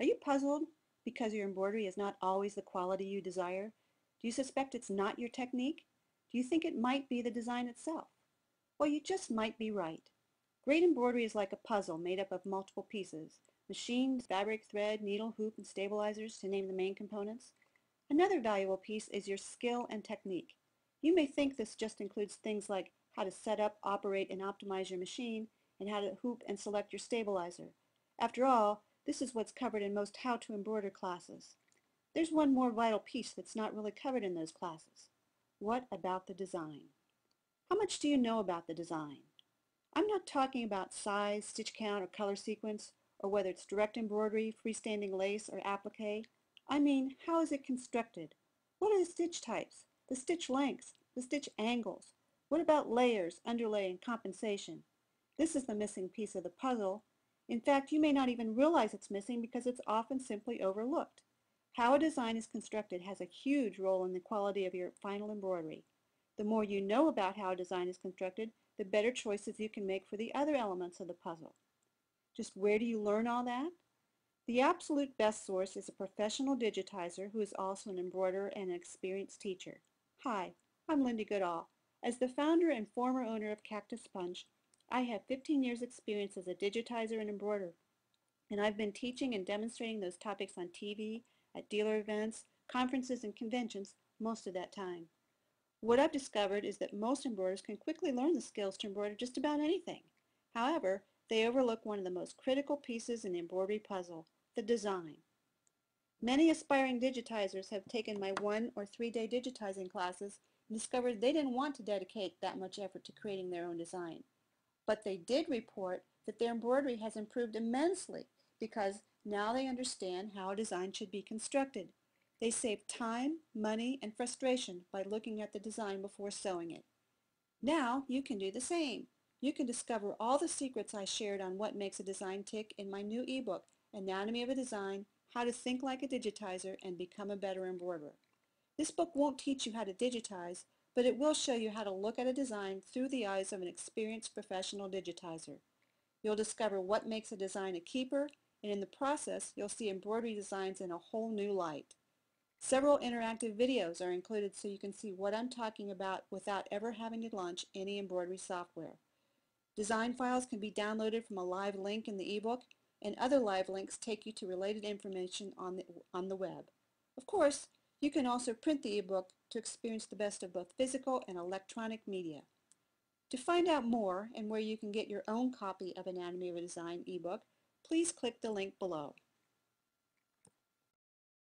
Are you puzzled because your embroidery is not always the quality you desire? Do you suspect it's not your technique? Do you think it might be the design itself? Well, you just might be right. Great embroidery is like a puzzle made up of multiple pieces: machine, fabric, thread, needle, hoop, and stabilizers, to name the main components. Another valuable piece is your skill and technique. You may think this just includes things like how to set up, operate, and optimize your machine, and how to hoop and select your stabilizer. After all, this is what's covered in most how to embroider classes. There's one more vital piece that's not really covered in those classes. What about the design? How much do you know about the design? I'm not talking about size, stitch count, or color sequence, or whether it's direct embroidery, freestanding lace, or applique. I mean, how is it constructed? What are the stitch types, the stitch lengths, the stitch angles? What about layers, underlay, and compensation? This is the missing piece of the puzzle. In fact, you may not even realize it's missing because it's often simply overlooked. How a design is constructed has a huge role in the quality of your final embroidery. The more you know about how a design is constructed, the better choices you can make for the other elements of the puzzle. Just where do you learn all that? The absolute best source is a professional digitizer who is also an embroiderer and an experienced teacher. Hi, I'm Lindy Goodall. As the founder and former owner of Cactus Punch, I have 15 years experience as a digitizer and embroiderer, and I've been teaching and demonstrating those topics on TV, at dealer events, conferences, and conventions most of that time. What I've discovered is that most embroiderers can quickly learn the skills to embroider just about anything. However, they overlook one of the most critical pieces in the embroidery puzzle: the design. Many aspiring digitizers have taken my 1 or 3-day digitizing classes and discovered they didn't want to dedicate that much effort to creating their own design. But they did report that their embroidery has improved immensely because now they understand how a design should be constructed. They save time, money, and frustration by looking at the design before sewing it. Now you can do the same. You can discover all the secrets I shared on what makes a design tick in my new ebook, Anatomy of a Design: How to Think Like a Digitizer and Become a Better Embroiderer. This book won't teach you how to digitize, but it will show you how to look at a design through the eyes of an experienced professional digitizer. You'll discover what makes a design a keeper, and in the process, you'll see embroidery designs in a whole new light. Several interactive videos are included so you can see what I'm talking about without ever having to launch any embroidery software. Design files can be downloaded from a live link in the ebook, and other live links take you to related information on the web. Of course, you can also print the ebook to experience the best of both physical and electronic media. To find out more and where you can get your own copy of Anatomy of a Design ebook, please click the link below.